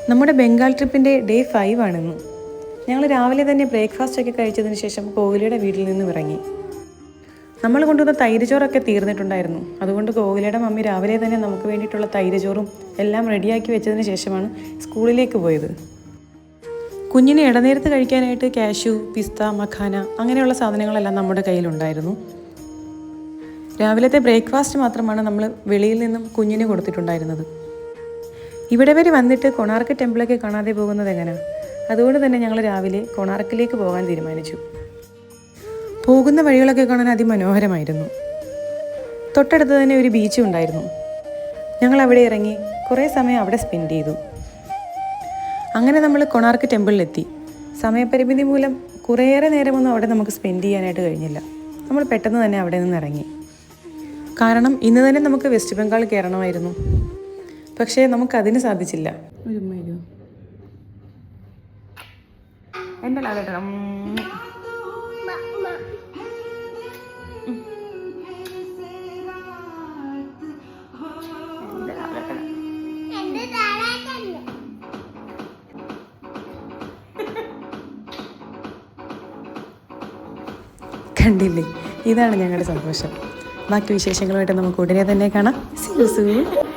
നമ്മുടെ ബംഗാൾ ട്രിപ്പിൻ്റെ ഡേ 5 ആണിന്ന്. ഞങ്ങൾ രാവിലെ തന്നെ ബ്രേക്ക്ഫാസ്റ്റൊക്കെ കഴിച്ചതിന് ശേഷം കോഹ്ലിയുടെ വീട്ടിൽ നിന്നും ഇറങ്ങി. നമ്മൾ കൊണ്ടുവന്ന തൈര് ചോറൊക്കെ തീർന്നിട്ടുണ്ടായിരുന്നു. അതുകൊണ്ട് കോഹ്ലിയുടെ മമ്മി രാവിലെ തന്നെ നമുക്ക് വേണ്ടിയിട്ടുള്ള തൈര് ചോറും എല്ലാം റെഡിയാക്കി വെച്ചതിന് ശേഷമാണ് സ്കൂളിലേക്ക് പോയത്. കുഞ്ഞിന് ഇടനേരത്ത് കഴിക്കാനായിട്ട് കാഷ്യൂ, പിസ്ത, മഖാന അങ്ങനെയുള്ള സാധനങ്ങളെല്ലാം നമ്മുടെ കയ്യിലുണ്ടായിരുന്നു. രാവിലത്തെ ബ്രേക്ക്ഫാസ്റ്റ് മാത്രമാണ് നമ്മൾ വെളിയിൽ നിന്നും കുഞ്ഞിന് കൊടുത്തിട്ടുണ്ടായിരുന്നത്. ഇവിടെ വരെ വന്നിട്ട് കൊണാർക്ക് ടെമ്പിളൊക്കെ കാണാതെ പോകുന്നത് എങ്ങനെയാണ്? അതുകൊണ്ട് തന്നെ ഞങ്ങൾ രാവിലെ കൊണാർക്കിലേക്ക് പോകാൻ തീരുമാനിച്ചു. പോകുന്ന വഴികളൊക്കെ കാണാൻ അതിമനോഹരമായിരുന്നു. തൊട്ടടുത്ത് തന്നെ ഒരു ബീച്ചും ഉണ്ടായിരുന്നു. ഞങ്ങൾ അവിടെ ഇറങ്ങി കുറേ സമയം അവിടെ സ്പെൻഡ് ചെയ്തു. അങ്ങനെ നമ്മൾ കൊണാർക്ക് ടെമ്പിളിലെത്തി. സമയപരിമിതി മൂലം കുറേയേറെ നേരമൊന്നും അവിടെ നമുക്ക് സ്പെൻഡ് ചെയ്യാനായിട്ട് കഴിഞ്ഞില്ല. നമ്മൾ പെട്ടെന്ന് തന്നെ അവിടെ നിന്ന് ഇറങ്ങി. കാരണം ഇന്ന് തന്നെ നമുക്ക് വെസ്റ്റ് ബംഗാൾ കയറണമായിരുന്നു. പക്ഷേ നമുക്കതിന് സാധിച്ചില്ല. എൻ്റെ ലാലേട്ടൻ കണ്ടില്ലേ, ഇതാണ് ഞങ്ങളുടെ സന്തോഷം. ബാക്കി വിശേഷങ്ങളുമായിട്ട് നമുക്ക് ഉടനെ തന്നെ കാണാം. See you soon.